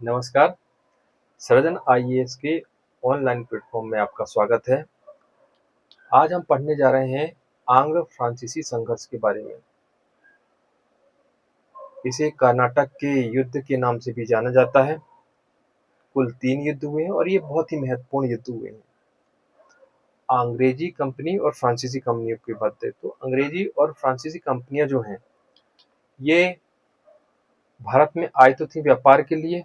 नमस्कार। सृजन आईएएस के ऑनलाइन प्लेटफॉर्म में आपका स्वागत है। आज हम पढ़ने जा रहे हैं आंग्ल फ्रांसीसी संघर्ष के बारे में। इसे कर्नाटक के युद्ध के नाम से भी जाना जाता है। कुल 3 युद्ध हुए हैं और ये बहुत ही महत्वपूर्ण युद्ध हुए हैं। अंग्रेजी कंपनी और फ्रांसीसी कंपनियों की बात है तो अंग्रेजी और फ्रांसीसी कंपनियां जो हैं ये भारत में आई तो थी व्यापार के लिए,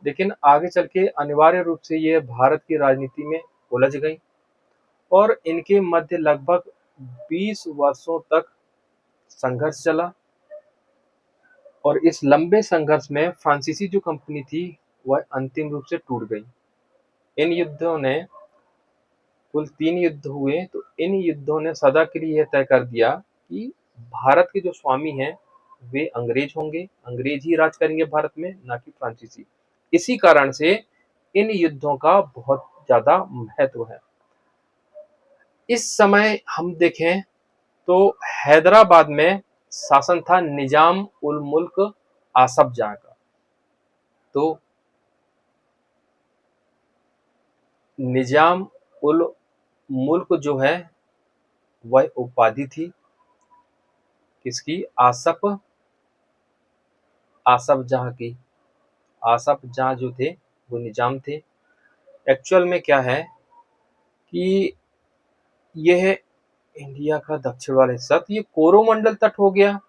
लेकिन आगे चल के अनिवार्य रूप से ये भारत की राजनीति में उलझ गई और इनके मध्य लगभग 20 वर्षों तक संघर्ष चला। और इस लंबे संघर्ष में फ्रांसीसी जो कंपनी थी वह अंतिम रूप से टूट गई। इन युद्धों ने कुल 3 युद्ध हुए तो इन युद्धों ने सदा के लिए यह तय कर दिया कि भारत के जो स्वामी हैं वे अंग्रेज होंगे, अंग्रेज ही राज करेंगे भारत में, ना कि फ्रांसीसी। इसी कारण से इन युद्धों का बहुत ज्यादा महत्व है। इस समय हम देखें तो हैदराबाद में शासन था निजाम उल मुल्क आसफ जहां का। तो निजाम उल मुल्क जो है वह उपाधि थी किसकी? आसफ आसफ जहां की। आसफ जहां जो थे वो निजाम थे। एक्चुअल में क्या है कि यह इंडिया का दक्षिण वाला हिस्सा, तो ये कोरोमंडल तट हो गया।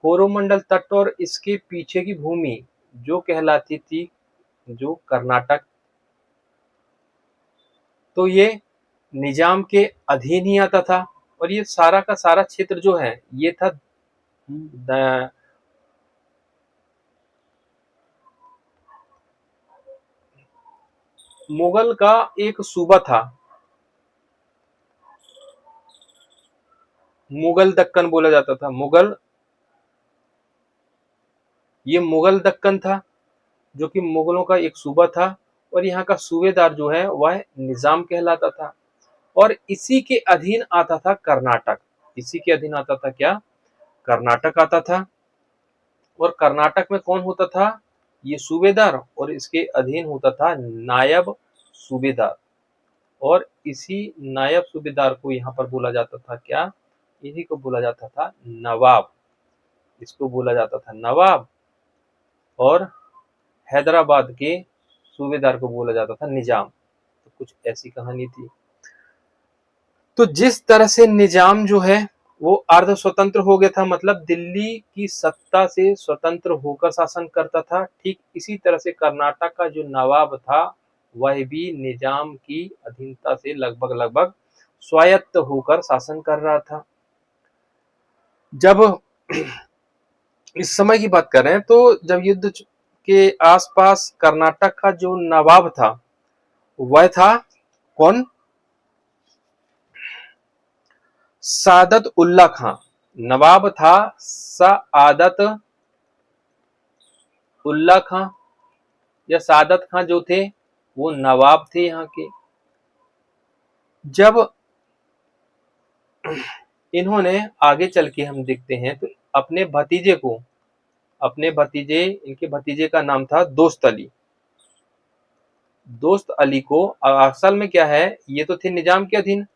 कोरोमंडल तट और इसके पीछे की भूमि जो कहलाती थी जो कर्नाटक, तो ये निजाम के अधीन ही आता था। और ये सारा का सारा क्षेत्र जो है ये था मुगल का एक सूबा था। मुगल दक्कन बोला जाता था। ये मुगल दक्कन था जो कि मुगलों का एक सूबा था। और यहाँ का सूबेदार जो है वह निजाम कहलाता था। और इसी के अधीन आता था कर्नाटक। इसी के अधीन आता था क्या? कर्नाटक आता था। और कर्नाटक में कौन होता था? ये सूबेदार। और इसके अधीन होता था नायब सूबेदार। और इसी नायब सूबेदार को यहाँ पर बोला जाता था क्या? इन्हीं को बोला जाता था नवाब। इसको बोला जाता था नवाब। और हैदराबाद के सूबेदार को बोला जाता था निजाम। तो कुछ ऐसी कहानी थी। तो जिस तरह से निजाम जो है वो अर्ध स्वतंत्र हो गया था, मतलब दिल्ली की सत्ता से स्वतंत्र होकर शासन करता था, ठीक इसी तरह से कर्नाटक का जो नवाब था वह भी निजाम की अधीनता से लगभग लगभग स्वायत्त होकर शासन कर रहा था। जब इस समय की बात करें तो जब युद्ध के आसपास कर्नाटक का जो नवाब था वह था कौन? सादत उल्ला खां। नवाब था सादत उल्ला खां या सादत खां जो थे वो नवाब थे यहाँ के। जब इन्होंने आगे चल के हम देखते हैं तो इनके भतीजे का नाम था दोस्त अली। दोस्त अली को असल में क्या है, ये तो थे निजाम के अधीन।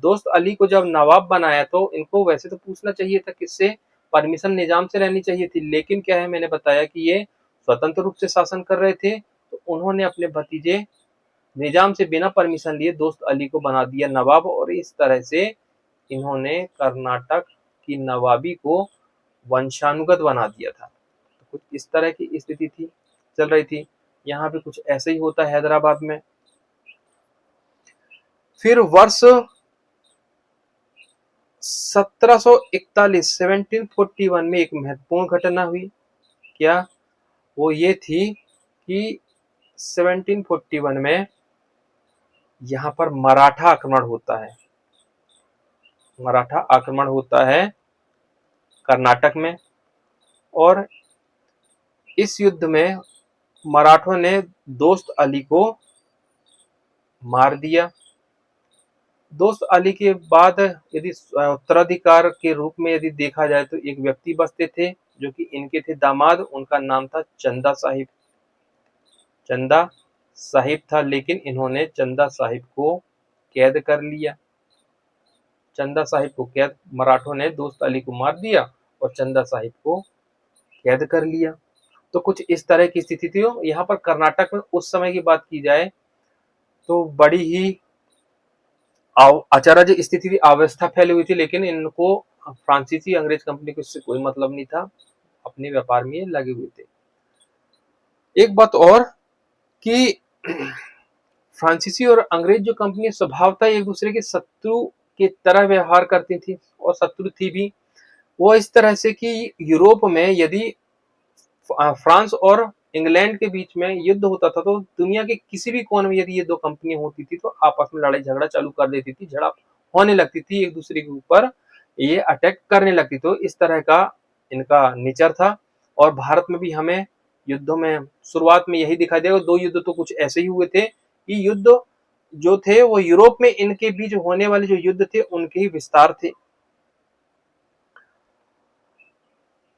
दोस्त अली को जब नवाब बनाया तो इनको वैसे तो पूछना चाहिए था किससे? परमिशन निजाम से रहनी चाहिए थी। लेकिन क्या है, मैंने बताया कि ये स्वतंत्र रूप से शासन कर रहे थे तो उन्होंने अपने भतीजे निजाम से बिना परमिशन लिए दोस्त अली को बना दिया नवाब। और इस तरह से इन्होंने कर्नाटक की नवाबी को वंशानुगत बना दिया था। तो कुछ इस तरह की स्थिति थी, चल रही थी। यहाँ पे कुछ ऐसे ही होता है हैदराबाद में। फिर वर्ष 1741 में एक महत्वपूर्ण घटना हुई। क्या? वो ये थी कि 1741 में यहाँ पर मराठा आक्रमण होता है। मराठा आक्रमण होता है कर्नाटक में। और इस युद्ध में मराठों ने दोस्त अली को मार दिया। दोस्त अली के बाद यदि उत्तराधिकार के रूप में यदि देखा जाए तो एक व्यक्ति बचते थे जो कि इनके थे दामाद। उनका नाम था चंदा साहिब। चंदा साहिब था, लेकिन इन्होंने चंदा साहिब को कैद कर लिया। चंदा साहिब को कैद, मराठों ने दोस्त अली को मार दिया और चंदा साहिब को कैद कर लिया। तो कुछ इस तरह की स्थिति थी। यहाँ पर कर्नाटक में उस समय की बात की जाए तो बड़ी ही अचरज स्थिति थी, अवस्था फैली हुई थी, लेकिन इनको फ्रांसीसी अंग्रेज कंपनी को इससे कोई मतलब नहीं था, अपने व्यापार में ये लगे हुए थे। एक बात और कि फ्रांसीसी और अंग्रेज जो कंपनी स्वभावतः एक दूसरे के शत्रु की तरह व्यवहार करती थी और शत्रु थी भी। वो इस तरह से कि यूरोप में यदि फ्रांस और इंग्लैंड के बीच में युद्ध होता था तो दुनिया के किसी भी कोने में यदि ये दो कंपनियां होती थी तो आपस में लड़ाई झगड़ा चालू कर देती थी, झड़प होने लगती थी, एक दूसरे के ऊपर ये अटैक करने लगती। तो इस तरह का इनका नेचर था। और भारत में भी हमें युद्धों में शुरुआत में यही दिखाई देगा। दो युद्ध तो कुछ ऐसे ही हुए थे कि युद्ध जो थे वो यूरोप में इनके बीच होने वाले जो युद्ध थे उनके ही विस्तार थे।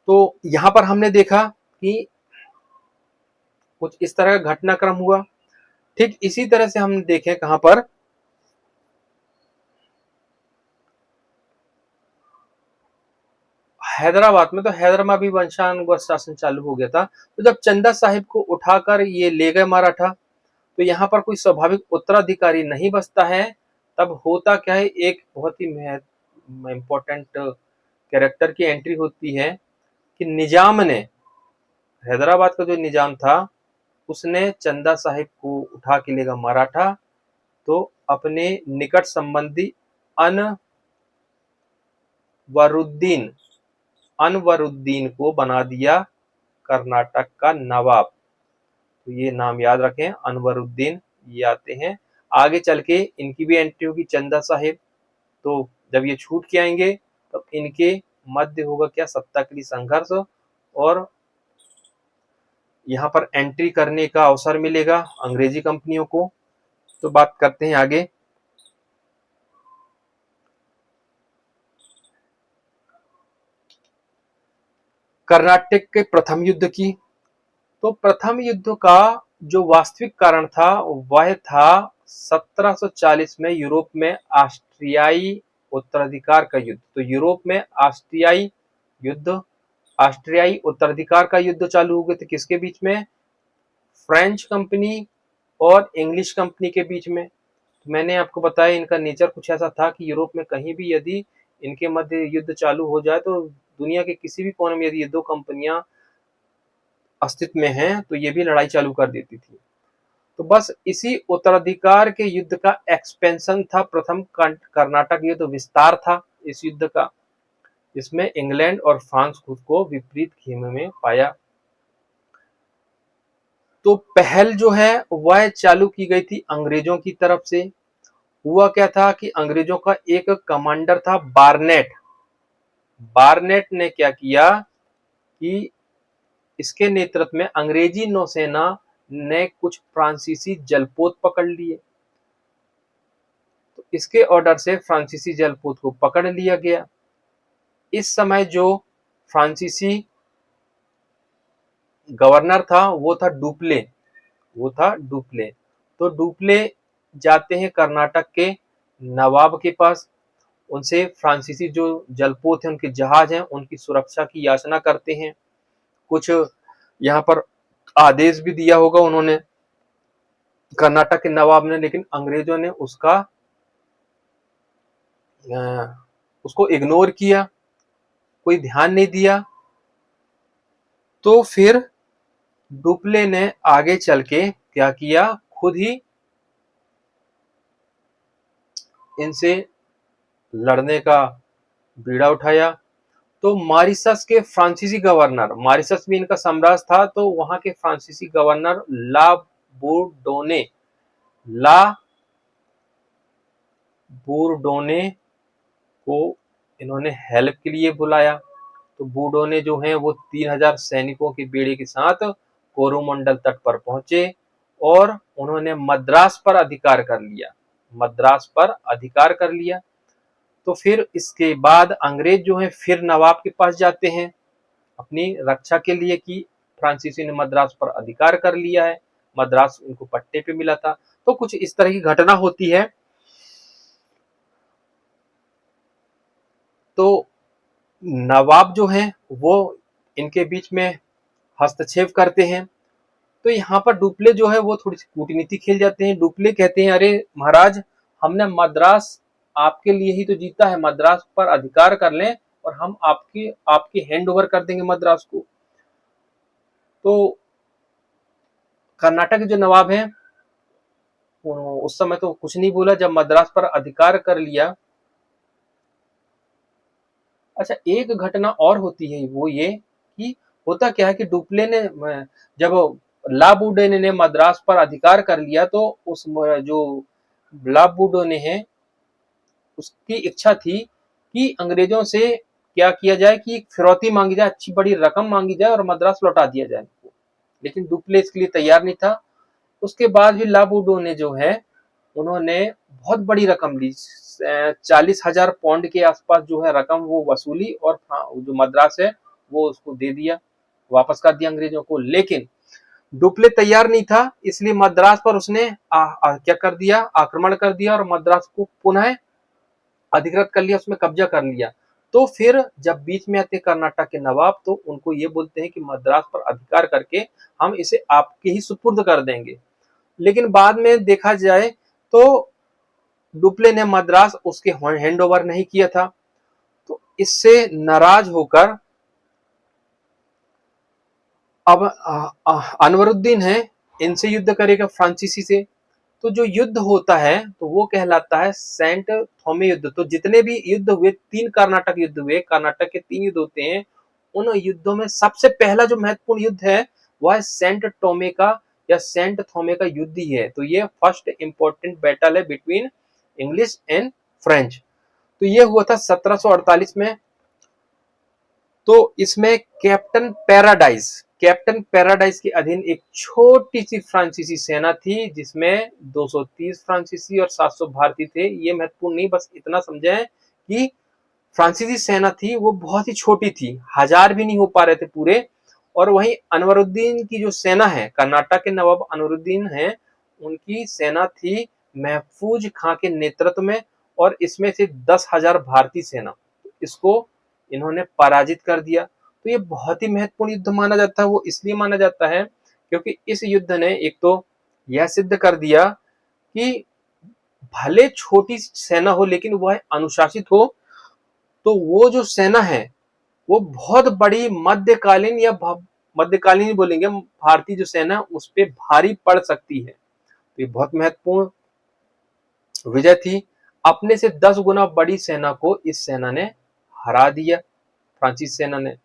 तो यहाँ पर हमने देखा कि कुछ इस तरह का घटनाक्रम हुआ। ठीक इसी तरह से हम देखें कहां पर, हैदराबाद में। तो हैदराबाद भी वंशानुगत शासन चालू हो गया था। तो जब चंदा साहिब को उठाकर ये ले गए मराठा, तो यहाँ पर कोई स्वाभाविक उत्तराधिकारी नहीं बचता है। तब होता क्या है, एक बहुत ही इम्पोर्टेंट कैरेक्टर की एंट्री होती है कि निजाम ने, हैदराबाद का जो निजाम था उसने चंदा साहिब को उठा के लेगा मराठा, तो अपने निकट संबंधी अनवरुद्दीन अनवरुद्दीन को बना दिया कर्नाटक का नवाब। तो ये नाम याद रखें, अनवरुद्दीन ये आते हैं। आगे चल के इनकी भी एंट्री होगी, चंदा साहिब। तो जब ये छूट के आएंगे तब इनके मध्य होगा क्या, सत्ता के लिए संघर्ष, और यहाँ पर एंट्री करने का अवसर मिलेगा अंग्रेजी कंपनियों को। तो बात करते हैं आगे। कर्नाटक के प्रथम युद्ध की। तो प्रथम युद्ध का जो वास्तविक कारण था वह था 1740 में यूरोप में ऑस्ट्रियाई उत्तराधिकार का युद्ध। तो यूरोप में ऑस्ट्रियाई उत्तराधिकार का युद्ध चालू हो गए थे। किसके बीच में? फ्रेंच कंपनी और इंग्लिश कंपनी के बीच में। तो मैंने आपको बताया इनका नेचर कुछ ऐसा था कि यूरोप में कहीं भी यदि इनके मध्य युद्ध चालू हो जाए तो दुनिया के किसी भी कोने में यदि ये दो कंपनियां अस्तित्व में हैं तो ये भी लड़ाई चालू कर देती थी। तो बस इसी उत्तराधिकार के युद्ध का एक्सपेंशन था प्रथम कर्नाटक युद्ध, विस्तार था इस युद्ध का, जिसमें इंग्लैंड और फ्रांस खुद को विपरीत खेमे में पाया। तो पहल जो है वह चालू की गई थी अंग्रेजों की तरफ से। हुआ क्या था कि अंग्रेजों का एक कमांडर था बार्नेट। बार्नेट ने क्या किया कि इसके नेतृत्व में अंग्रेजी नौसेना ने कुछ फ्रांसीसी जलपोत पकड़ लिए। तो इसके ऑर्डर से फ्रांसीसी जलपोत को पकड़ लिया गया। इस समय जो फ्रांसीसी गवर्नर था वो था डुप्ले। तो डुप्ले जाते हैं कर्नाटक के नवाब के पास, उनसे फ्रांसीसी जो जलपोत हैं, उनके जहाज हैं, उनकी सुरक्षा की याचना करते हैं। कुछ यहाँ पर आदेश भी दिया होगा उन्होंने, कर्नाटक के नवाब ने, लेकिन अंग्रेजों ने उसको इग्नोर किया, कोई ध्यान नहीं दिया। तो फिर डुप्ले ने आगे चल के क्या किया, खुद ही इनसे लड़ने का बीड़ा उठाया। तो मॉरिशस के फ्रांसीसी गवर्नर, मॉरिशस भी इनका साम्राज्य था, तो वहां के फ्रांसीसी गवर्नर ला बोर्डोने को इन्होंने हेल्प के लिए बुलाया। तो बूडोने जो हैं वो 3000 सैनिकों के बेड़े के साथ कोरोमंडल तट पर पहुंचे और उन्होंने मद्रास पर अधिकार कर लिया। तो फिर इसके बाद अंग्रेज जो हैं फिर नवाब के पास जाते हैं अपनी रक्षा के लिए कि फ्रांसीसी ने मद्रास पर अधिकार कर लिया है। मद्रास इनको पट्टे पे मिला था। तो कुछ इस तरह की घटना होती है। तो नवाब जो हैं वो इनके बीच में हस्तक्षेप करते हैं। तो यहाँ पर डुप्ले जो है वो थोड़ी सी कूटनीति खेल जाते हैं। डुप्ले कहते हैं, अरे महाराज, हमने मद्रास आपके लिए ही तो जीता है, मद्रास पर अधिकार कर लें और हम आपकी आपकी हैंड ओवर कर देंगे मद्रास को। तो कर्नाटक के जो नवाब हैं उस समय तो कुछ नहीं बोला जब मद्रास पर अधिकार कर लिया। अच्छा, एक घटना और होती है, वो ये कि होता क्या है कि डुप्ले ने जब लाबूडे ने मद्रास पर अधिकार कर लिया तो उस जो लाबूडे है उसकी इच्छा थी कि अंग्रेजों से क्या किया जाए कि फिरौती मांगी जाए, अच्छी बड़ी रकम मांगी जाए और मद्रास लौटा दिया जाए। लेकिन डुप्ले इसके लिए तैयार नहीं था। उसके बाद भी लाबूडो ने जो है उन्होंने बहुत बड़ी रकम ली, 40,000 पौंड के आसपास जो है रकम वो वसूली और जो मद्रास है वो उसको दे दिया, वापस कर दिया अंग्रेजों को। लेकिन डुप्ले तैयार नहीं था, इसलिए मद्रास पर उसने क्या कर दिया, आक्रमण कर दिया और मद्रास को पुनः अधिकृत कर लिया, उसमें कब्जा कर लिया। तो फिर जब बीच में आते कर्नाटक के नवाब तो उनको ये बोलते हैं कि मद्रास पर अधिकार करके हम इसे आपके ही सुपुर्द कर देंगे। लेकिन बाद में देखा जाए तो डुप्ले ने मद्रास उसके हैंड ओवर नहीं किया था। तो इससे नाराज होकर अब अनवरुद्दीन है इनसे युद्ध करेगा, फ्रांसीसी से। तो जो युद्ध होता है तो वो कहलाता है सेंट थॉमे युद्ध। तो जितने भी युद्ध हुए, 3 कर्नाटक युद्ध हुए, कर्नाटक के 3 युद्ध होते हैं। उन युद्धों में सबसे पहला जो महत्वपूर्ण युद्ध है वह है सेंट टोमे का या सेंट थॉमे का युद्ध ही है। तो ये फर्स्ट इंपॉर्टेंट बैटल है बिटवीन इंग्लिश एंड फ्रेंच। तो ये हुआ था 1748 में। तो इसमें कैप्टन पैराडाइज के अधीन एक छोटी सी फ्रांसीसी सेना थी जिसमें 230 फ्रांसीसी और 700 भारतीय थे। ये महत्वपूर्ण नहीं, बस इतना समझें कि फ्रांसीसी सेना थी वो बहुत ही छोटी थी, 1000 भी नहीं हो पा रहे थे पूरे। और वहीं अनवरुद्दीन की जो सेना है, कर्नाटक के नवाब अनवरुद्दीन हैं, उनकी सेना थी महफूज खां के नेतृत्व में और इसमें से 10,000 भारतीय सेना। इसको इन्होंने पराजित कर दिया। तो ये बहुत ही महत्वपूर्ण युद्ध माना जाता है। वो इसलिए माना जाता है क्योंकि इस युद्ध ने एक तो यह सिद्ध कर दिया कि भले छोटी सेना हो लेकिन वह अनुशासित हो। तो वो जो सेना है वो बहुत बड़ी मध्यकालीन या मध्यकालीन बोलेंगे, भारतीय जो सेना उस पर भारी पड़ सकती है। तो ये बहुत महत्वपूर्ण विजय थी। अपने से 10 गुना बड़ी सेना को इस सेना ने हरा दिया, फ्रांसीसी सेना ने।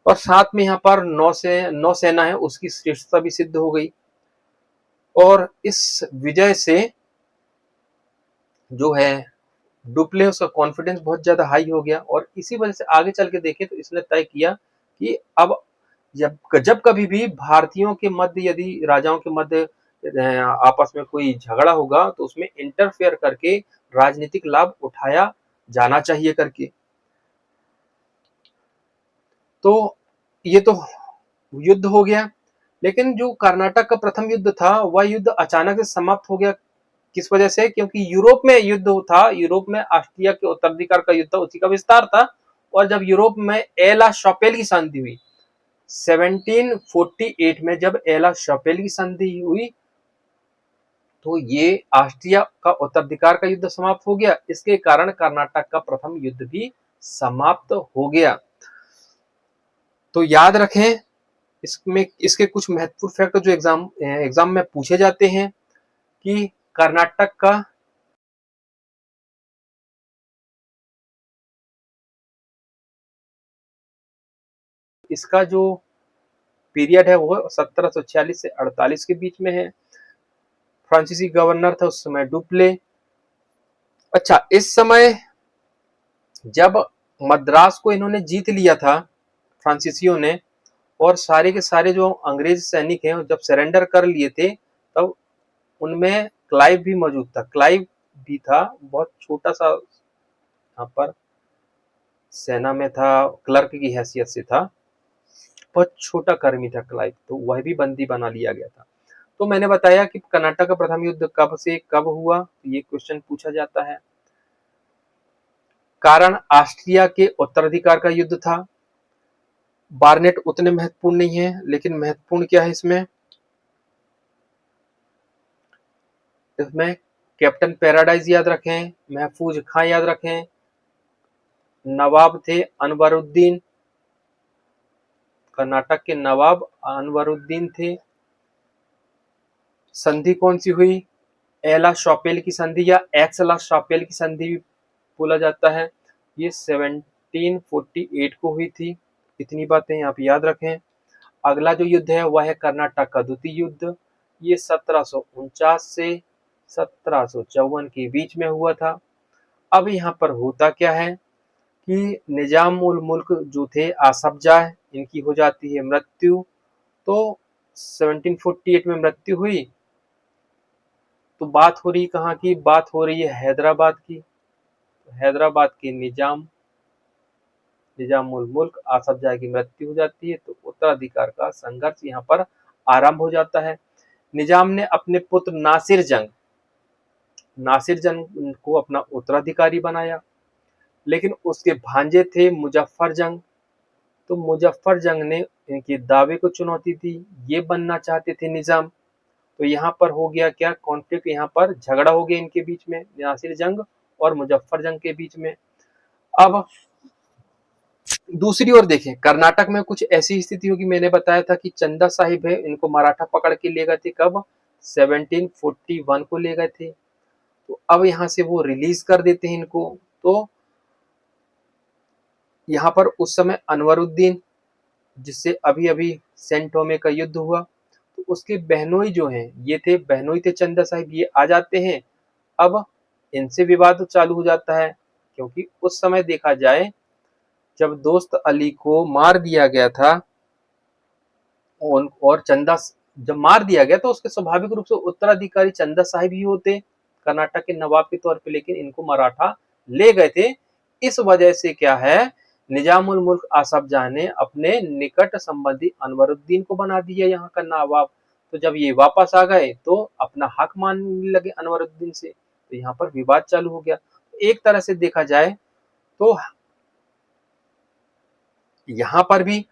और साथ में यहाँ पर नौसेना है उसकी श्रेष्ठता भी सिद्ध हो गई। और इस विजय से जो है डुप्ले उसका कॉन्फिडेंस बहुत ज्यादा हाई हो गया और इसी वजह से आगे चल के देखें तो इसने तय किया कि अब जब जब कभी भी भारतीयों के मध्य यदि राजाओं के मध्य आपस में कोई झगड़ा होगा तो उसमें इंटरफेयर करके राजनीतिक लाभ उठाया जाना चाहिए करके। तो ये तो युद्ध हो गया। लेकिन जो कर्नाटक का प्रथम युद्ध था वह युद्ध अचानक से समाप्त हो गया। किस वजह से? क्योंकि यूरोप में युद्ध था, यूरोप में ऑस्ट्रिया के उत्तराधिकार का युद्ध था, उसी का विस्तार था। और जब यूरोप में एला शॉपेल की संधि हुई 1748 में, जब एला शॉपेल की संधि हुई तो ये ऑस्ट्रिया का उत्तराधिकार का युद्ध समाप्त हो गया। इसके कारण कर्नाटक का प्रथम युद्ध भी समाप्त हो गया। तो याद रखें इसमें इसके कुछ महत्वपूर्ण फैक्टर जो एग्जाम में पूछे जाते हैं कि कर्नाटक का इसका जो पीरियड है वो 1746 से 48 के बीच में है। फ्रांसीसी गवर्नर था उस समय डुप्ले। अच्छा, इस समय जब मद्रास को इन्होंने जीत लिया था फ्रांसीसियों ने और सारे के सारे जो अंग्रेज सैनिक हैं जब सरेंडर कर लिए थे तब उनमें क्लाइव भी मौजूद था। क्लाइव भी था, बहुत छोटा सा यहाँ पर सेना में था, क्लर्क की हैसियत से था, बहुत छोटा कर्मी था क्लाइव, तो वह भी बंदी बना लिया गया था। तो मैंने बताया कि कर्नाटक का प्रथम युद्ध कब से कब हुआ, ये क्वेश्चन पूछा जाता है। कारण ऑस्ट्रिया के उत्तराधिकार का युद्ध था। बार्नेट उतने महत्वपूर्ण नहीं है, लेकिन महत्वपूर्ण क्या है इसमें कैप्टन पैराडाइज याद रखें, महफूज खां याद रखें, नवाब थे अनवरुद्दीन, कर्नाटक के नवाब अनवरुद्दीन थे। संधि कौन सी हुई, एला शॉपेल की संधि या एक्सला शॉपेल की संधि भी बोला जाता है, ये 1748 को हुई थी। इतनी बातें आप याद रखें। अगला जो युद्ध है वह है कर्नाटक का द्वितीय युद्ध, ये 1749 से 1754 के बीच में हुआ था। अब यहाँ पर होता क्या है कि निजाम उल मुल्क जो थे आसफ जाह, इनकी हो जाती है मृत्यु। तो 1748 में मृत्यु हुई, तो बात हो रही कहाँ की, बात हो रही है हैदराबाद की। हैदराबाद के निजाम उल मुल्क आसफ जाह की मृत्यु हो जाती है, तो उत्तराधिकार का संघर्ष यहाँ पर आरंभ हो जाता है। निजाम ने अपने पुत्र नासिर जंग को अपना उत्तराधिकारी बनाया, लेकिन उसके भांजे थे मुजफ्फर जंग। तो मुजफ्फर जंग ने इनके दावे को चुनौती दी, ये बनना चाहते थे निजाम। तो यहाँ पर हो गया क्या कॉन्फ्लिक्ट, यहाँ पर झगड़ा हो गया इनके बीच में, नासिर जंग और मुजफ्फर जंग के बीच में। अब दूसरी ओर देखें, कर्नाटक में कुछ ऐसी स्थिति होगी, मैंने बताया था कि चंदा साहिब है, इनको मराठा पकड़ के ले गए थे, कब 1741 को ले गए थे। तो अब यहाँ से वो रिलीज कर देते हैं इनको। तो यहाँ पर उस समय अनवरुद्दीन, जिससे अभी अभी सेंट टोमे का युद्ध हुआ, तो उसके बहनोई जो हैं, ये थे बहनोई थे चंदा साहिब, ये आ जाते हैं। अब इनसे विवाद चालू हो जाता है, क्योंकि उस समय देखा जाए जब दोस्त अली को मार दिया गया था और चंदा जब मार दिया गया, तो उसके स्वाभाविक रूप से उत्तराधिकारी चंदा साहिब ही होते कर्नाटक के नवाब के तौर पे, लेकिन इनको मराठा ले गए थे। इस वजह से क्या है, निजाम उल मुल्क आसफ जाह ने अपने निकट संबंधी अनवरुद्दीन को बना दिया यहाँ का नवाब। तो जब ये वापस आ गए तो अपना हक मानने लगे अनवरुद्दीन से, तो यहाँ पर विवाद चालू हो गया। एक तरह से देखा जाए तो यहाँ पर भी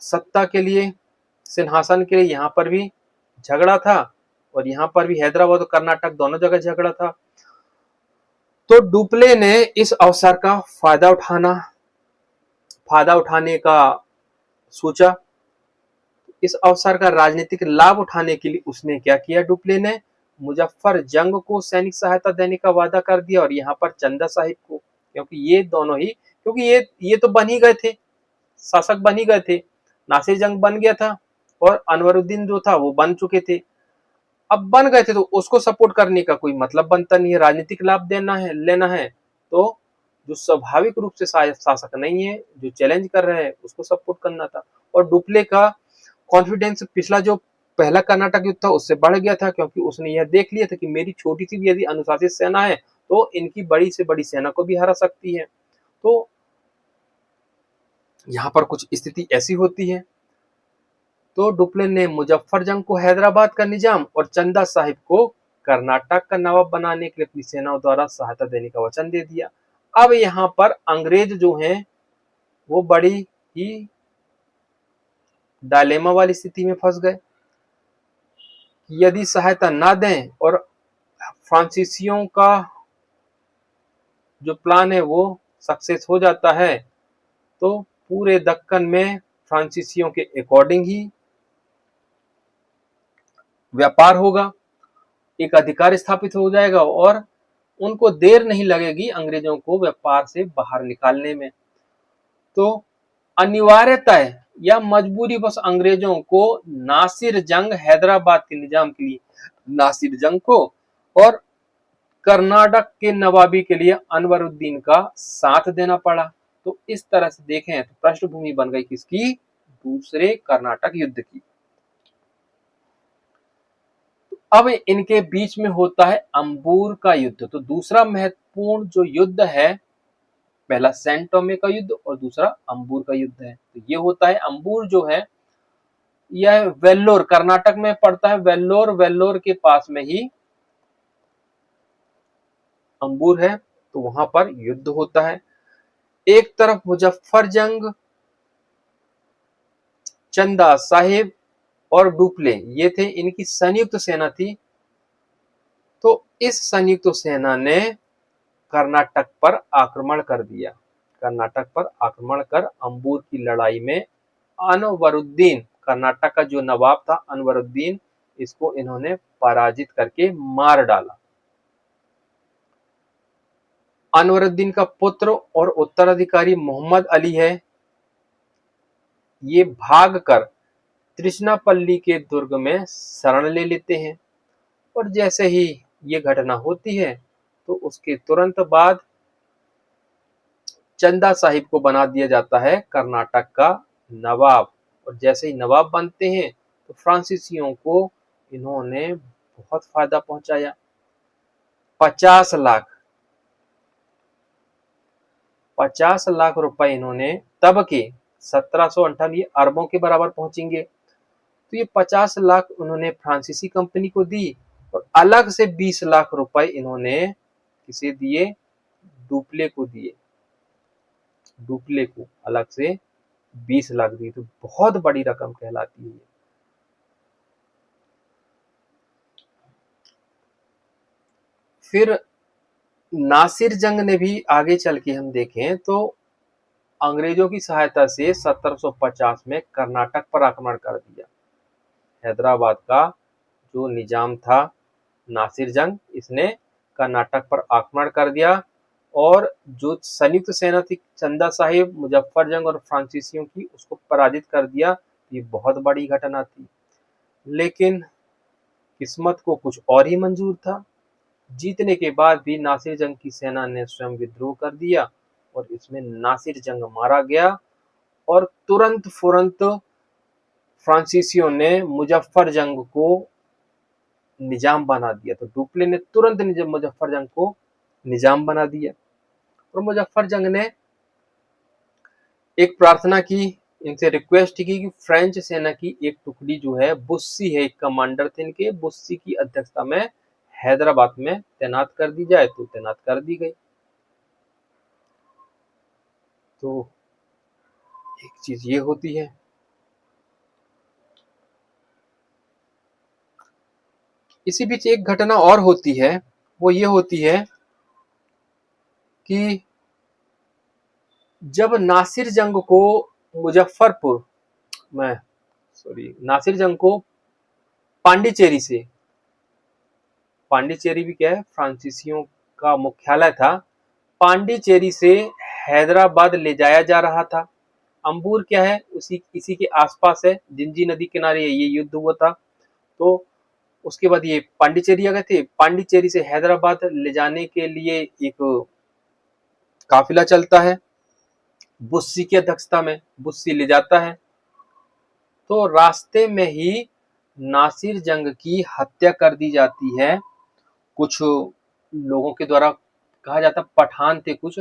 सत्ता के लिए, सिंहासन के लिए यहाँ पर भी झगड़ा था, और यहाँ पर भी हैदराबाद और कर्नाटक दोनों जगह झगड़ा था। तो डुप्ले ने इस अवसर का फायदा उठाने का सोचा। इस अवसर का राजनीतिक लाभ उठाने के लिए उसने क्या किया, डुप्ले ने मुजफ्फर जंग को सैनिक सहायता देने का वादा कर दिया, और यहाँ पर चंदा साहिब को, क्योंकि ये दोनों ही, क्योंकि ये तो बन ही गए थे, शासक बन ही गए थे। नासिर जंग बन गया था और अनवरुद्दीन जो था वो बन चुके थे। अब बन गए थे तो उसको सपोर्ट करने का कोई मतलब बनता नहीं है, राजनीतिक लाभ देना है लेना है, तो जो स्वाभाविक रूप से शासक नहीं है, जो चैलेंज कर रहे हैं, उसको सपोर्ट करना था। और डुप्ले का कॉन्फिडेंस पिछला जो पहला कर्नाटक युद्ध था उससे बढ़ गया था, क्योंकि उसने यह देख लिया था कि मेरी छोटी सी भी यदि अनुशासित सेना है तो इनकी बड़ी से बड़ी सेना को भी हरा सकती है। तो यहाँ पर कुछ स्थिति ऐसी होती है। तो डुप्ले ने मुजफ्फर जंग को हैदराबाद का निजाम और चंदा साहिब को कर्नाटक का नवाब बनाने के लिए अपनी सेनाओं द्वारा सहायता देने का वचन दे दिया। अब यहाँ पर अंग्रेज जो हैं वो बड़ी ही डायलेमा वाली स्थिति में फंस गए। यदि सहायता ना दें और फ्रांसीसियों का जो प्लान है वो सक्सेस हो जाता है, तो पूरे दक्कन में फ्रांसीसियों के अकॉर्डिंग ही व्यापार होगा, एक अधिकार स्थापित हो जाएगा, और उनको देर नहीं लगेगी अंग्रेजों को व्यापार से बाहर निकालने में। तो अनिवार्यतः या मजबूरी बस अंग्रेजों को नासिर जंग, हैदराबाद के निजाम के लिए नासिर जंग को, और कर्नाटक के नवाबी के लिए अनवरुद्दीन का साथ देना पड़ा। तो इस तरह से देखें तो पृष्ठभूमि बन गई किसकी, दूसरे कर्नाटक युद्ध की। अब इनके बीच में होता है अंबूर का युद्ध। तो दूसरा महत्वपूर्ण जो युद्ध है, पहला सेंट टोमे का युद्ध और दूसरा अंबूर का युद्ध है। तो ये होता है अंबूर जो है यह वेल्लोर कर्नाटक में पड़ता है, वेल्लोर, वेल्लोर के पास में ही अंबूर है। तो वहां पर युद्ध होता है। एक तरफ मुजफ्फर जंग, चंदा साहिब और डुप्ले, ये थे, इनकी संयुक्त सेना थी। तो इस संयुक्त सेना ने कर्नाटक पर आक्रमण कर दिया। कर्नाटक पर आक्रमण कर अंबूर की लड़ाई में अनवरुद्दीन, कर्नाटक का जो नवाब था अनवरुद्दीन, इसको इन्होंने पराजित करके मार डाला। अनवरुद्दीन का पुत्र और उत्तराधिकारी मोहम्मद अली है, ये भागकर त्रिचनापल्ली के दुर्ग में शरण ले लेते हैं। और जैसे ही ये घटना होती है तो उसके तुरंत बाद चंदा साहिब को बना दिया जाता है कर्नाटक का नवाब। और जैसे ही नवाब बनते हैं तो फ्रांसीसियों को इन्होंने बहुत फायदा पहुंचाया। 50 लाख रुपए इन्होंने, तब के 1758 अरबों के बराबर पहुंचेंगे। तो ये 50 लाख उन्होंने फ्रांसीसी कंपनी को दी और अलग से 20 लाख रुपए इन्होंने किसे दिए, डुप्ले को दिए। डुप्ले को अलग से 20 लाख दी। तो बहुत बड़ी रकम कहलाती है। फिर नासिर जंग ने भी आगे चल के हम देखें तो अंग्रेजों की सहायता से 1750 में कर्नाटक पर आक्रमण कर दिया। हैदराबाद का जो निजाम था नासिर जंग, इसने कर्नाटक पर आक्रमण कर दिया और जो संयुक्त सेना थी चंदा साहिब, मुजफ्फर जंग और फ्रांसीसियों की, उसको पराजित कर दिया। ये बहुत बड़ी घटना थी। लेकिन किस्मत को कुछ और ही मंजूर था। जीतने के बाद भी नासिर जंग की सेना ने स्वयं विद्रोह कर दिया और इसमें नासिर जंग मारा गया। और तुरंत फुरंत फ्रांसीसियों ने मुजफ्फर जंग को निजाम बना दिया। तो डुप्ले ने तुरंत मुजफ्फर जंग को निजाम बना दिया। और मुजफ्फर जंग ने एक प्रार्थना की, इनसे रिक्वेस्ट की कि फ्रेंच सेना की एक टुकड़ी जो है, बुस्सी है, एक कमांडर थे इनके, बुस्सी की अध्यक्षता में हैदराबाद में तैनात कर दी जाए। तो तैनात कर दी गई। तो एक चीज ये होती है। इसी बीच एक घटना और होती है, वो ये होती है कि जब नासिर जंग को मुजफ्फरपुर में, सॉरी, नासिर जंग को पांडिचेरी से, पांडिचेरी भी क्या है, फ्रांसीसियों का मुख्यालय था, पांडिचेरी से हैदराबाद ले जाया जा रहा था। अंबूर क्या है, उसी इसी के आसपास है, जिंजी नदी किनारे ये युद्ध हुआ था। तो उसके बाद ये पांडिचेरी आ गए थे। पांडिचेरी से हैदराबाद ले जाने के लिए एक काफिला चलता है, बुस्सी की अध्यक्षता में बुस्सी ले जाता है। तो रास्ते में ही नासिर जंग की हत्या कर दी जाती है कुछ लोगों के द्वारा। कहा जाता पठान थे कुछ,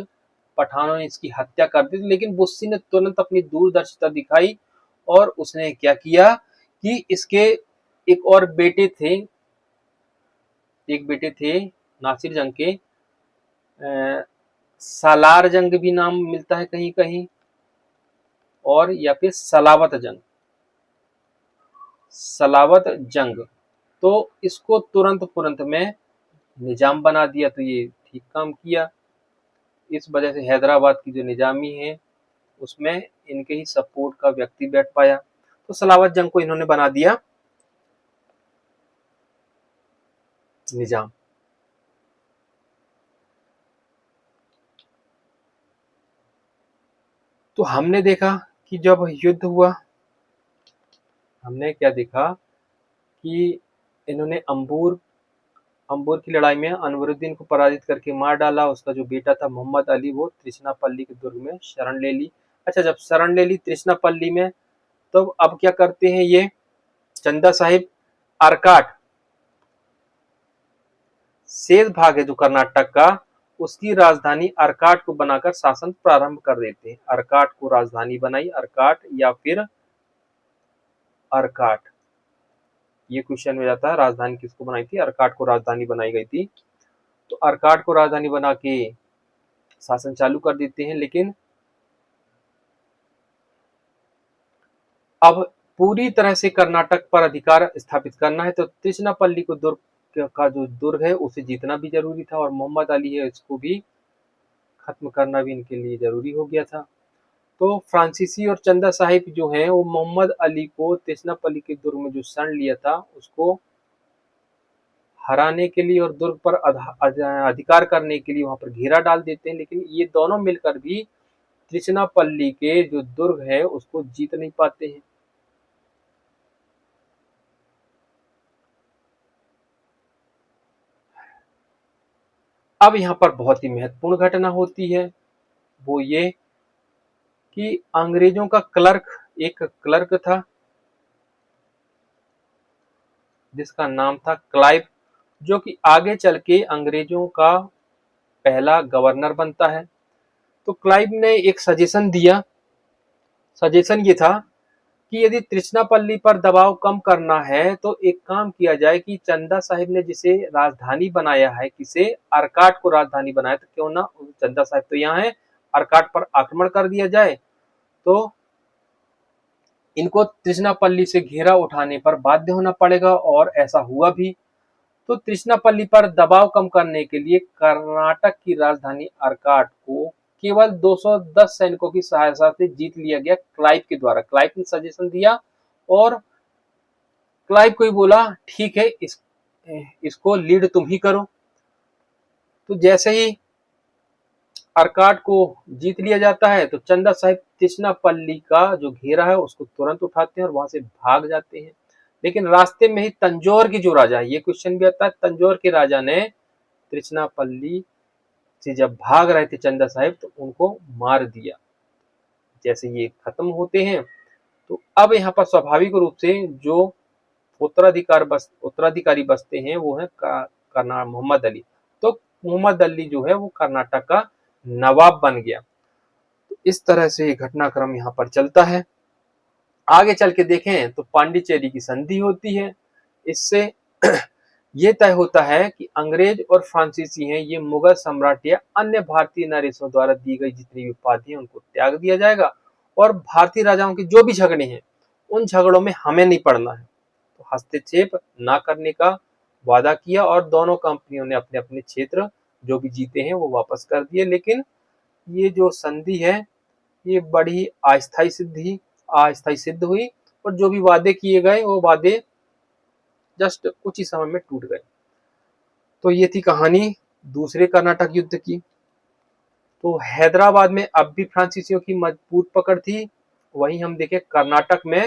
पठानों ने इसकी हत्या कर दी। लेकिन बुस्सी ने तुरंत अपनी दूरदर्शिता दिखाई और उसने क्या किया कि इसके एक और बेटे थे, एक बेटे थे नासिर जंग के, सालार जंग भी नाम मिलता है कहीं कहीं, और या फिर सलावत जंग, सलावत जंग। तो इसको तुरंत तुरंत में निजाम बना दिया। तो ये ठीक काम किया। इस वजह से हैदराबाद की जो निजामी है उसमें इनके ही सपोर्ट का व्यक्ति बैठ पाया। तो सलावत जंग को इन्होंने बना दिया निजाम। तो हमने देखा कि जब युद्ध हुआ, हमने क्या देखा कि इन्होंने अंबूर अंबूर की लड़ाई में अनवरुद्दीन को पराजित करके मार डाला। उसका जो बेटा था मोहम्मद अली, वो त्रिचनापल्ली के दुर्ग में शरण ले ली। अच्छा, जब शरण ले ली त्रिचनापल्ली में, तो अब क्या करते हैं ये चंदा साहिब, अर्काट शेष भाग है जो कर्नाटक का, उसकी राजधानी अर्काट को बनाकर शासन प्रारंभ कर देते हैं। अर्काट को राजधानी बनाई, अर्काट या फिर अर्काट, ये क्वेश्चन में जाता है राजधानी किसको बनाई थी, अर्काट को राजधानी बनाई गई थी। तो अर्काट को राजधानी बना के शासन चालू कर देते हैं। लेकिन अब पूरी तरह से कर्नाटक पर अधिकार स्थापित करना है तो त्रिचनापल्ली को दुर्ग का जो दुर्ग है उसे जीतना भी जरूरी था, और मोहम्मद अली है इसको भी खत्म करना भी इनके लिए जरूरी हो गया था। तो फ्रांसीसी और चंदा साहिब जो हैं वो मोहम्मद अली को त्रिचनापल्ली के दुर्ग में जो शरण लिया था उसको हराने के लिए और दुर्ग पर अधिकार करने के लिए वहां पर घेरा डाल देते हैं। लेकिन ये दोनों मिलकर भी त्रिचनापल्ली के जो दुर्ग है उसको जीत नहीं पाते हैं। अब यहाँ पर बहुत ही महत्वपूर्ण घटना होती है, वो ये कि अंग्रेजों का एक क्लर्क था जिसका नाम था क्लाइव, जो कि आगे चल के अंग्रेजों का पहला गवर्नर बनता है। तो क्लाइव ने एक सजेशन दिया, सजेशन ये था कि यदि त्रिचनापल्ली पर दबाव कम करना है तो एक काम किया जाए कि चंदा साहिब ने जिसे राजधानी बनाया है, किसे, अर्काट को राजधानी बनाया, तो क्यों ना चंदा साहिब तो यहाँ है, अर्काट पर आक्रमण कर दिया जाए। तो इनको त्रिचनापल्ली से घेरा उठाने पर बाध्य होना पड़ेगा, और ऐसा हुआ भी। तो त्रिचनापल्ली पर दबाव कम करने के लिए कर्नाटक की राजधानी अर्काट को केवल 210 सैनिकों की सहायता से जीत लिया गया क्लाइव के द्वारा। क्लाइव ने सजेशन दिया और क्लाइव को ही बोला ठीक है, इसको लीड तुम ही करो। तो जैसे ही अर्काट को जीत लिया जाता है तो चंदा साहिब त्रिचनापल्ली का जो घेरा है उसको तुरंत उठाते हैं और वहां से भाग जाते हैं। लेकिन रास्ते में ही तंजौर के जो राजा है, ये क्वेश्चन भी आता है, तंजौर के राजा ने त्रिचनापल्ली से जब भाग रहे थे चंदा साहिब तो उनको मार दिया। जैसे ये खत्म होते हैं तो अब यहाँ पर स्वाभाविक रूप से जो उत्तराधिकारी बसते हैं वो है कर्नाल मोहम्मद अली। तो मोहम्मद अली जो है वो कर्नाटक का नवाब बन गया। तो इस तरह से घटनाक्रम यहाँ पर चलता है। आगे चल के देखें तो पांडिचेरी की संधि होती है। इससे ये तय होता है कि अंग्रेज और फ्रांसीसी हैं ये मुगल सम्राट या अन्य भारतीय नरेशों द्वारा दी गई जितनी भी उपाधियां उनको त्याग दिया जाएगा, और भारतीय राजाओं के जो भी झगड़े हैं उन झगड़ों में हमें नहीं पड़ना है। तो हस्तक्षेप ना करने का वादा किया और दोनों कंपनियों ने अपने अपने क्षेत्र जो भी जीते हैं वो वापस कर दिए। लेकिन ये जो संधि है ये बड़ी अस्थायी सिद्ध हुई, और जो भी वादे किए गए वो वादे जस्ट कुछ ही समय में टूट गए। तो ये थी कहानी दूसरे कर्नाटक युद्ध की। तो हैदराबाद में अब भी फ्रांसीसियों की मजबूत पकड़ थी। वहीं हम देखें कर्नाटक में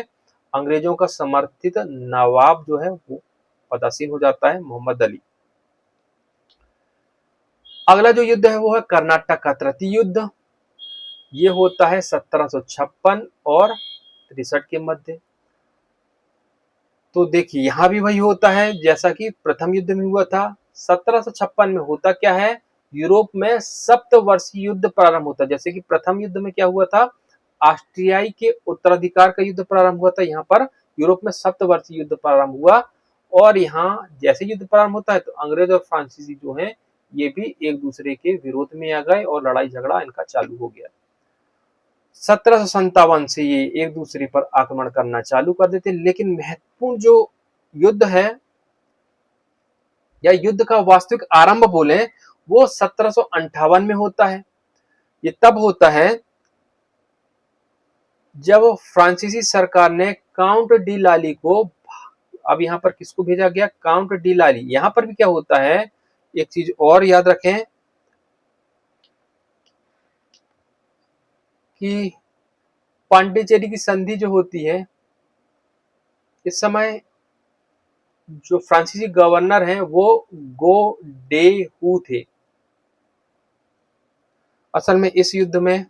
अंग्रेजों का समर्थित नवाब जो है वो पदासीन हो जाता है, मोहम्मद अली। अगला जो युद्ध है वो है कर्नाटक का तृतीय युद्ध। ये होता है 1756 और 63 के मध्य। तो देखिए यहाँ भी वही होता है जैसा कि प्रथम युद्ध में हुआ था। 1756 में होता क्या है, यूरोप में सप्तवर्षीय युद्ध प्रारंभ होता है। जैसे कि प्रथम युद्ध में क्या हुआ था, ऑस्ट्रियाई के उत्तराधिकार का युद्ध प्रारंभ हुआ था, यहाँ पर यूरोप में सप्तवर्षीय युद्ध प्रारंभ हुआ। और यहाँ जैसे युद्ध प्रारंभ होता है तो अंग्रेज और फ्रांसीसी जो है ये भी एक दूसरे के विरोध में आ गए और लड़ाई झगड़ा इनका चालू हो गया। 1757 से ये एक दूसरे पर आक्रमण करना चालू कर देते। लेकिन महत्वपूर्ण जो युद्ध है या युद्ध का वास्तविक आरंभ बोले वो 1758 में होता है। ये तब होता है जब फ्रांसीसी सरकार ने काउंट डी लाली को, अब यहाँ पर किसको भेजा गया, काउंट डी लाली। यहाँ पर भी क्या होता है, एक चीज और याद रखें कि पांडिचेरी की संधि जो होती है इस समय जो फ्रांसीसी गवर्नर हैं वो गो डे हू थे। असल में इस युद्ध में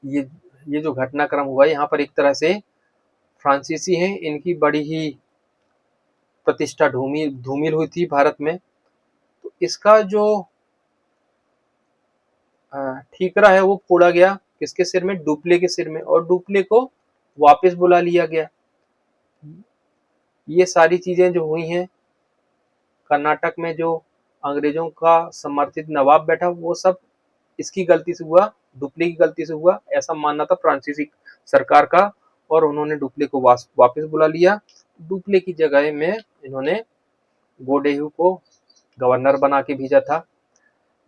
ये जो घटनाक्रम हुआ यहाँ पर एक तरह से फ्रांसीसी हैं इनकी बड़ी ही प्रतिष्ठा धूमिल हुई थी भारत में। तो इसका जो ठीकरा है वो फोड़ा गया किसके सिर में? डुप्ले के सिर में, और डुप्ले को वापस बुला लिया गया। ये सारी चीजें जो हुई हैं कर्नाटक में, जो अंग्रेजों का समर्थित नवाब बैठा, वो सब इसकी गलती से हुआ, डुप्ले की गलती से हुआ, ऐसा मानना था फ्रांसीसी सरकार का, और उन्होंने डुप्ले को वापस बुला लिया। डुप्ले की जगह में इन्होंने गोडेहू को गवर्नर बना के भेजा था।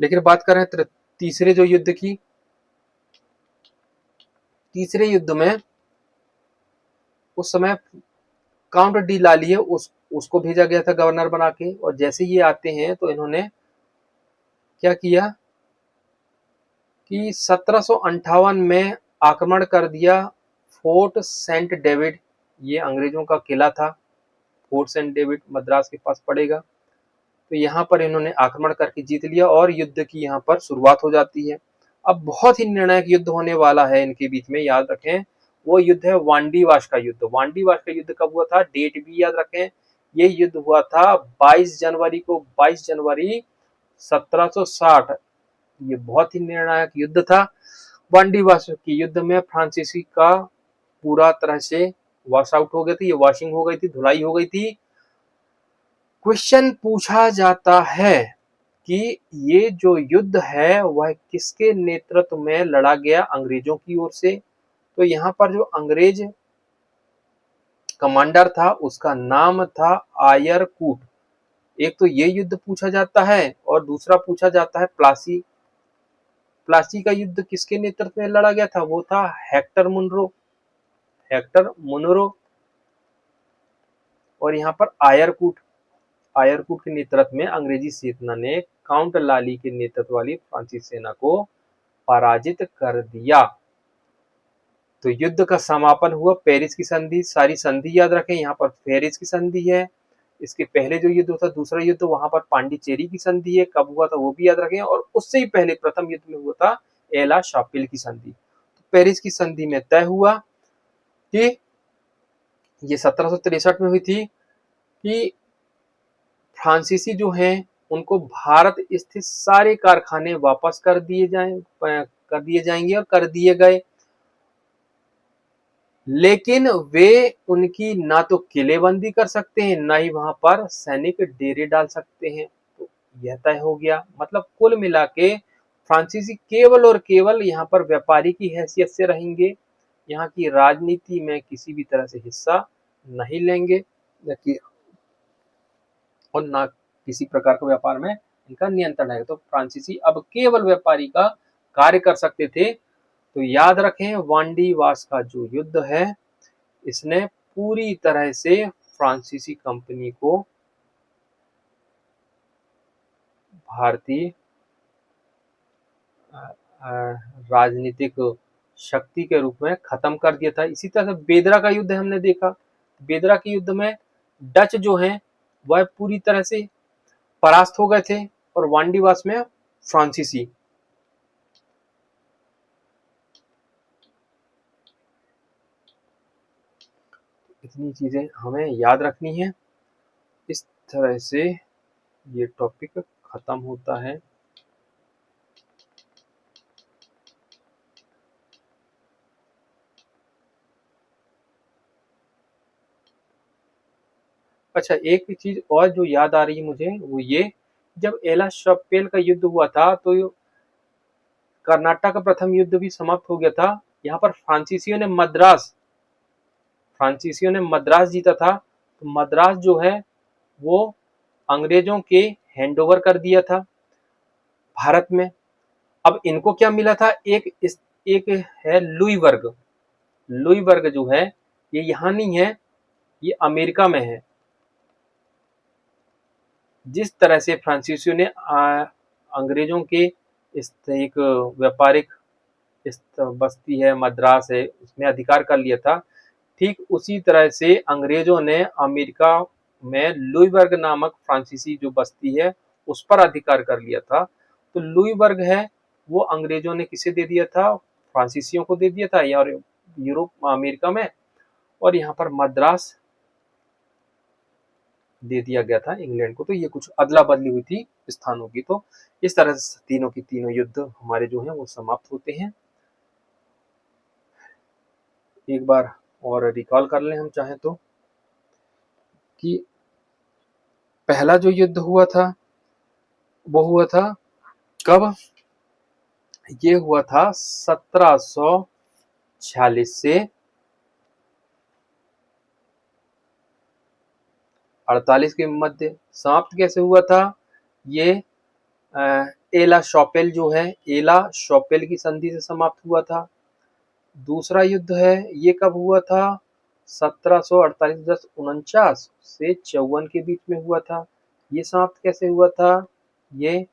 लेकिन बात कर रहे हैं तीसरे जो युद्ध की, तीसरे युद्ध में उस समय काउंट डी लालिए उसको भेजा गया था गवर्नर बना के, और जैसे ये आते हैं तो इन्होंने क्या किया कि 1758 में आक्रमण कर दिया फोर्ट सेंट डेविड। ये अंग्रेजों का किला था, फोर्ट सेंट डेविड मद्रास के पास पड़ेगा। तो यहाँ पर इन्होंने आक्रमण करके जीत लिया और युद्ध की यहाँ पर शुरुआत हो जाती है। अब बहुत ही निर्णायक युद्ध होने वाला है इनके बीच में, याद रखें। वो युद्ध है वांडीवाश का युद्ध। वांडीवाश का युद्ध कब हुआ था? डेट भी याद रखें। ये युद्ध हुआ था 22 जनवरी को, 22 जनवरी 1760। ये बहुत ही निर्णायक युद्ध था। वांडीवाश के युद्ध में फ्रांसीसी का पूरा तरह से वॉश आउट हो गए थे, ये वॉशिंग हो गई थी, धुलाई हो गई थी। क्वेश्चन पूछा जाता है कि ये जो युद्ध है वह किसके नेतृत्व में लड़ा गया अंग्रेजों की ओर से? तो यहाँ पर जो अंग्रेज कमांडर था उसका नाम था आयरकूट। एक तो ये युद्ध पूछा जाता है और दूसरा पूछा जाता है प्लासी। प्लासी का युद्ध किसके नेतृत्व में लड़ा गया था? वो था हेक्टर मुनरो, हेक्टर मुनरो। और यहाँ पर आयरकूट, आयरकूट के नेतृत्व में अंग्रेजी सेना ने काउंट लाली के नेतृत्व वाली फ्रांसीसी सेना को पराजित कर दिया। तो युद्ध का समापन हुआ पेरिस की संधि। सारी संधि याद रखें, यहाँ पर पेरिस की संधि है। इसके पहले जो युद्ध था, दूसरा युद्ध, वहां पर पांडिचेरी की संधि है। कब हुआ था वो भी याद रखें। और उससे ही पहले प्रथम युद्ध में हुआ था एला शापिल की संधि। तो पेरिस की संधि में तय हुआ कि ये 1763 में हुई थी कि फ्रांसीसी जो हैं उनको भारत स्थित सारे कारखाने वापस कर दिए जाएंगे, और कर दिए गए। लेकिन वे उनकी ना तो किलेबंदी कर सकते हैं, ना ही वहां पर सैनिक डेरे डाल सकते हैं। तो यह तय हो गया। मतलब कुल मिला के फ्रांसीसी केवल और केवल यहाँ पर व्यापारी की हैसियत से रहेंगे, यहाँ की राजनीति में किसी भी तरह से हिस्सा नहीं लेंगे, और ना किसी प्रकार के व्यापार में इनका नियंत्रण है। तो फ्रांसीसी अब केवल व्यापारी का कार्य कर सकते थे। तो याद रखें, वांडीवास का जो युद्ध है इसने पूरी तरह से फ्रांसीसी कंपनी को भारतीय राजनीतिक शक्ति के रूप में खत्म कर दिया था। इसी तरह से बेदरा का युद्ध हमने देखा। बेदरा के युद्ध में डच जो हैं वह पूरी तरह से परास्त हो गए थे, और वांडीवास में फ्रांसीसी। इतनी चीजें हमें याद रखनी है। इस तरह से ये टॉपिक खत्म होता है। अच्छा, एक चीज और जो याद आ रही है मुझे वो ये, जब एला शप्पेल का युद्ध हुआ था तो कर्नाटक का प्रथम युद्ध भी समाप्त हो गया था। यहाँ पर फ्रांसीसियों ने मद्रास जीता था। तो मद्रास जो है वो अंग्रेजों के हैंडओवर कर दिया था भारत में। अब इनको क्या मिला था? एक है लुईबर्ग। लुईबर्ग जो है ये यहाँ नहीं है, ये अमेरिका में है। जिस तरह से फ्रांसीसियों ने अंग्रेजों के इस एक व्यापारिक इस बस्ती है, मद्रास है, उसमें अधिकार कर लिया था, ठीक उसी तरह से अंग्रेजों ने अमेरिका में लुईबर्ग नामक फ्रांसीसी जो बस्ती है उस पर अधिकार कर लिया था। तो लुईबर्ग है वो अंग्रेजों ने किसे दे दिया था? फ्रांसीसियों को दे दिया था, और यूरोप अमेरिका में। और यहाँ पर मद्रास दे दिया गया था इंग्लैंड को। तो ये कुछ अदला बदली हुई थी स्थानों की। तो इस तरह से तीनों की तीनों युद्ध हमारे जो हैं वो समाप्त होते हैं। एक बार और रिकॉल कर लें हम चाहें तो, कि पहला जो युद्ध हुआ था वो हुआ था कब? ये हुआ था 1746 से 48 के मध्य। समाप्त कैसे हुआ था? ये एला शॉपेल जो है, एला शॉपेल की संधि से समाप्त हुआ था। दूसरा युद्ध है, ये कब हुआ था? 1748 1049 से 54 के बीच में हुआ था। ये समाप्त कैसे हुआ था? ये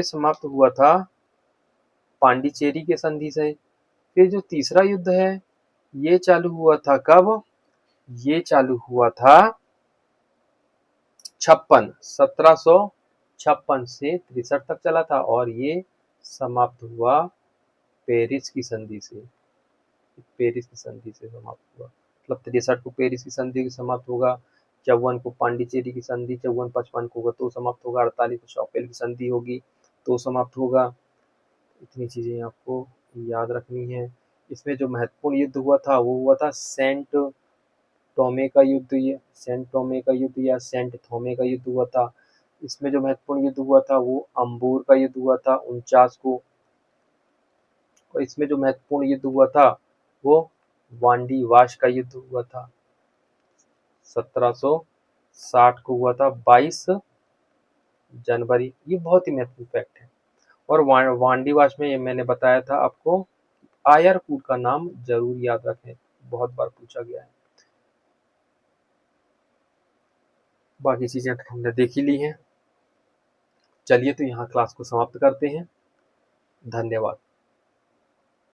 समाप्त हुआ था पांडिचेरी के संधि से। फिर जो तीसरा युद्ध है, ये चालू हुआ था कब? ये चालू हुआ था 1756 से 63 तक चला था, और ये समाप्त हुआ पेरिस की संधि से। पेरिस की संधि से समाप्त हुआ, मतलब 63 को पेरिस की संधि से समाप्त होगा, 54 को पांडिचेरी की संधि, 54-55 को होगा तो समाप्त होगा, 48 को शॉपेल की संधि होगी तो समाप्त होगा। इतनी चीजें आपको याद रखनी है। इसमें जो महत्वपूर्ण युद्ध हुआ था वो हुआ था सेंट टोमे का युद्ध। ये सेंट टोमे का युद्ध या सेंट थोमे का युद्ध हुआ था। इसमें जो महत्वपूर्ण युद्ध हुआ था वो अंबूर का युद्ध हुआ था 49 को। और इसमें जो महत्वपूर्ण युद्ध हुआ था वो वांडी वाश का युद्ध हुआ था, 1760 को हुआ था, 22 जनवरी। ये बहुत ही महत्वपूर्ण फैक्ट है। और वांडी वाश में ये मैंने बताया था आपको, आयर कूट का नाम जरूर याद रखें, बहुत बार पूछा गया है। बाकी चीजें तो हमने देख ही ली हैं। चलिए तो यहाँ क्लास को समाप्त करते हैं। धन्यवाद।